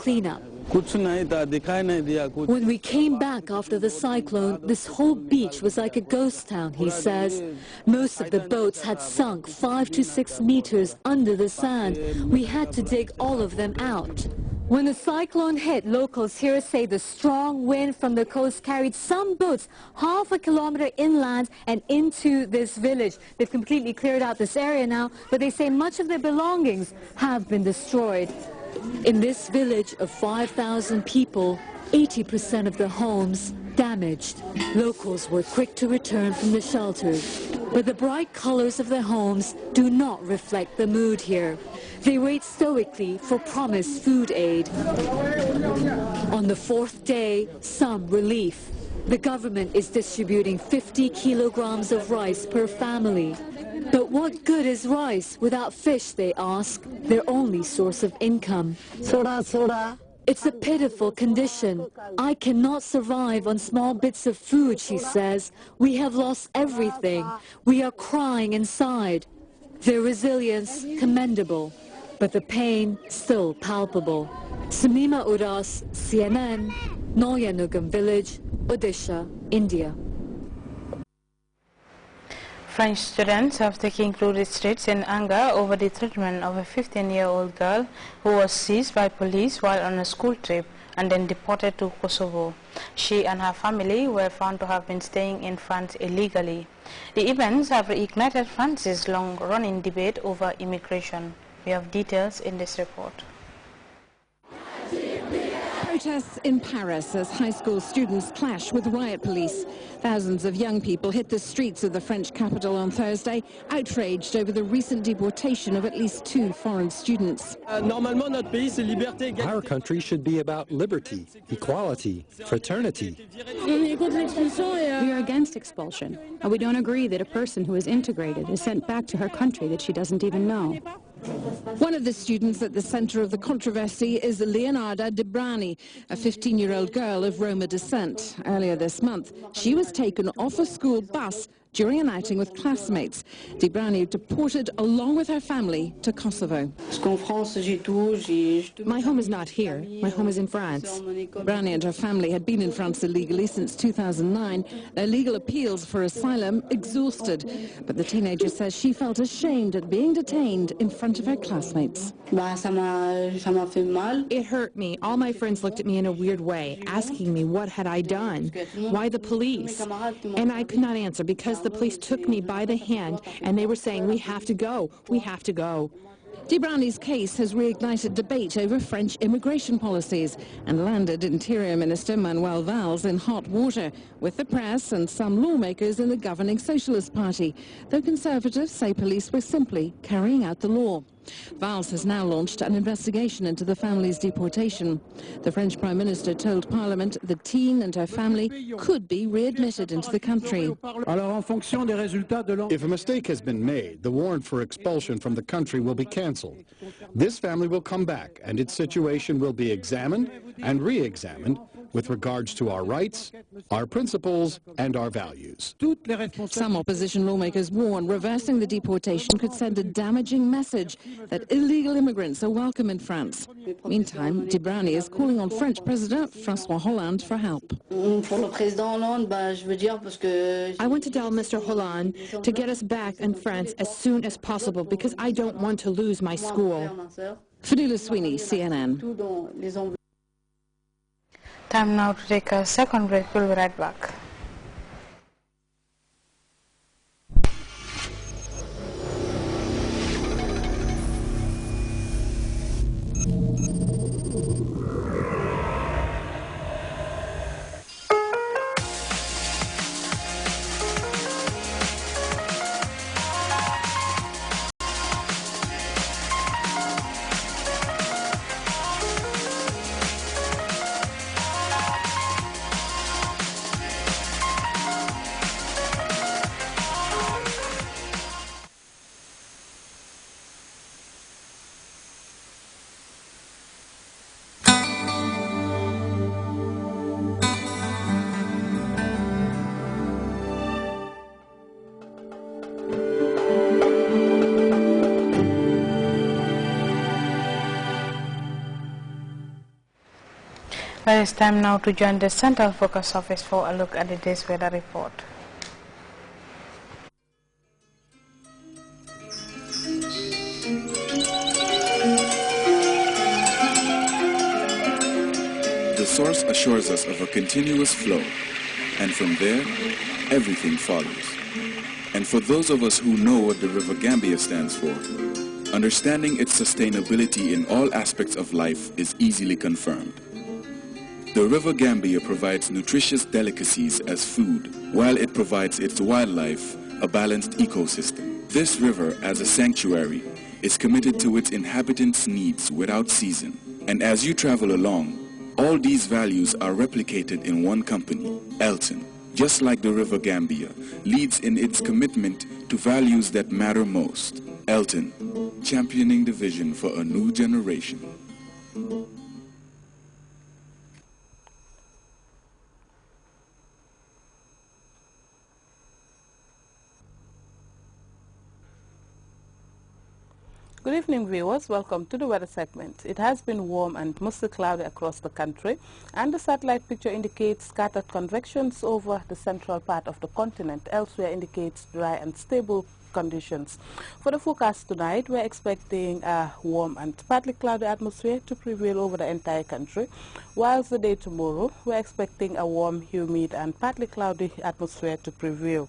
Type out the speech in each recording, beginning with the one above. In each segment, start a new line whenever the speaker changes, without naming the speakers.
cleanup. When we came back after the cyclone, this whole beach was like a ghost town, he says. Most of the boats had sunk 5 to 6 meters under the sand. We had to dig all of them out. When the cyclone hit, locals here say the strong wind from the coast carried some boats half a kilometer inland and into this village. They've completely cleared out this area now, but they say much of their belongings have been destroyed. In this village of 5,000 people, 80% of the homes damaged. Locals were quick to return from the shelters, but the bright colors of their homes do not reflect the mood here. They wait stoically for promised food aid. On the 4th day, some relief. The government is distributing 50 kilograms of rice per family. But what good is rice without fish, they ask, their only source of income? It's a pitiful condition. I cannot survive on small bits of food, she says. We have lost everything. We are crying inside. Their resilience, commendable, but the pain still palpable. Samima Uras, CNN, Noyanugam village, Odisha, India.
French students have taken to the streets in anger over the treatment of a 15-year-old girl who was seized by police while on a school trip and then deported to Kosovo. She and her family were found to have been staying in France illegally. The events have reignited France's long-running debate over immigration. We have details in this report.
Protests in Paris as high school students clash with riot police. Thousands of young people hit the streets of the French capital on Thursday, outraged over the recent deportation of at least 2 foreign students.
Our country should be about liberty, equality, fraternity.
We are against expulsion, and we don't agree that a person who is integrated is sent back to her country that she doesn't even know.
One of the students at the center of the controversy is Leonarda Debrani, a 15-year-old girl of Roma descent. Earlier this month, she was taken off a school bus during an outing with classmates. Debrani deported along with her family to Kosovo.
My home is not here. My home is in France.
Debrani and her family had been in France illegally since 2009. Their legal appeals for asylum exhausted. But the teenager says she felt ashamed at being detained in front of her classmates.
It hurt me. All my friends looked at me in a weird way, asking me what had I done, why the police, and I could not answer because the police took me by the hand and they were saying, we have to go, we have to go.
Debrani's case has reignited debate over French immigration policies and landed Interior Minister Manuel Valls in hot water with the press and some lawmakers in the governing Socialist Party, though Conservatives say police were simply carrying out the law. Valls has now launched an investigation into the family's deportation. The French Prime Minister told Parliament the teen and her family could be readmitted into the country.
If a mistake has been made, the warrant for expulsion from the country will be cancelled. This family will come back and its situation will be examined and re-examined with regards to our rights, our principles, and our values.
Some opposition lawmakers warn reversing the deportation could send a damaging message that illegal immigrants are welcome in France. Meantime, Debrani is calling on French President François Hollande for help.
I want to tell Mr. Hollande to get us back in France as soon as possible because I don't want to lose my school.
Fadila Sweeney, CNN.
Time now to take a second break. We'll be right back. It is time now to join the Central Focus Office for a look at the day's weather report.
The source assures us of a continuous flow, and from there, everything follows. And for those of us who know what the River Gambia stands for, understanding its sustainability in all aspects of life is easily confirmed. The River Gambia provides nutritious delicacies as food, while it provides its wildlife a balanced ecosystem. This river, as a sanctuary, is committed to its inhabitants' needs without season. And as you travel along, all these values are replicated in one company, Elton. Just like the River Gambia, leads in its commitment to values that matter most. Elton, championing the vision for a new generation.
Good evening, viewers. Welcome to the weather segment. It has been warm and mostly cloudy across the country, and the satellite picture indicates scattered convections over the central part of the continent. Elsewhere indicates dry and stable conditions. For the forecast tonight, we're expecting a warm and partly cloudy atmosphere to prevail over the entire country, whilst the day tomorrow, we're expecting a warm, humid and partly cloudy atmosphere to prevail.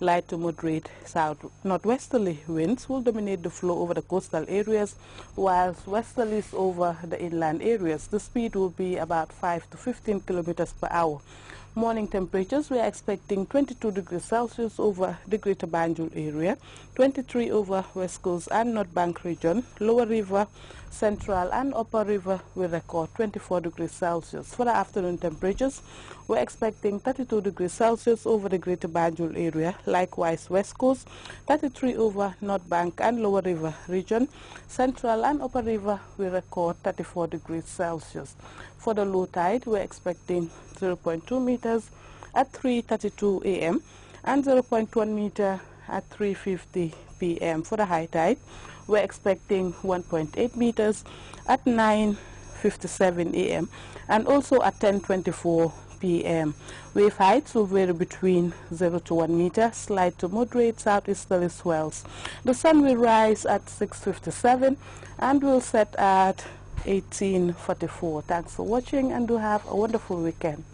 Light to moderate south-northwesterly winds will dominate the flow over the coastal areas, whilst westerlies over the inland areas. The speed will be about 5 to 15 kilometers per hour. Morning temperatures, we are expecting 22 degrees Celsius over the Greater Banjul area, 23 over West Coast and North Bank region. Lower River, Central and Upper River will record 24 degrees Celsius. For the afternoon temperatures, we're expecting 32 degrees Celsius over the Greater Banjul area, likewise West Coast, 33 over North Bank and Lower River region. Central and Upper River will record 34 degrees Celsius. For the low tide, we're expecting 0.2 meters at 3:32 a.m. and 0.1 meter at 3:50 p.m. For the high tide, we're expecting 1.8 meters at 9:57 a.m. and also at 10:24 p.m. Wave heights will vary between 0 to 1 meter, slight to moderate southeasterly swells. The sun will rise at 6:57 and will set at 18:44. Thanks for watching and do have a wonderful weekend.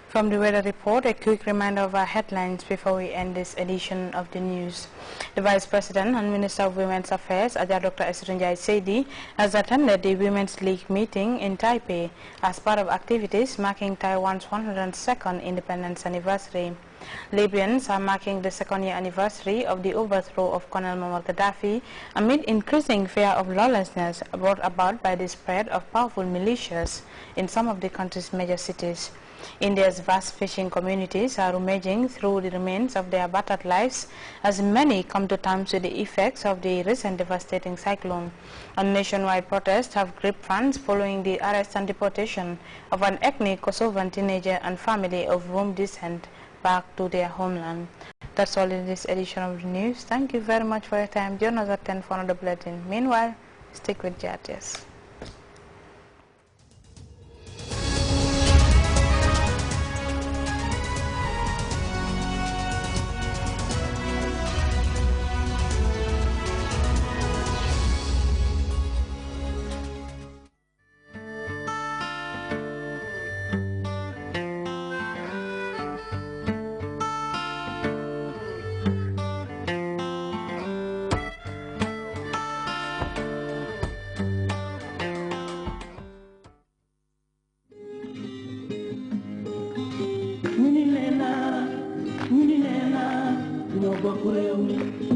From the weather report, a quick reminder of our headlines before we end this edition of the news. The Vice President and Minister of Women's Affairs, Dr. Esrinjai Seidi, has attended the Women's League meeting in Taipei as part of activities marking Taiwan's 102nd independence anniversary. Libyans are marking the second-year anniversary of the overthrow of Colonel Muammar Gaddafi amid increasing fear of lawlessness brought about by the spread of powerful militias in some of the country's major cities. India's vast fishing communities are rummaging through the remains of their battered lives as many come to terms with the effects of the recent devastating cyclone. A nationwide protests have gripped France following the arrest and deportation of an ethnic Kosovan teenager and family of Rome descent back to their homeland. That's all in this edition of the news. Thank you very much for your time. Join us at 10 for another bulletin. Meanwhile, stick with Grts.
Nina, no bokureumi.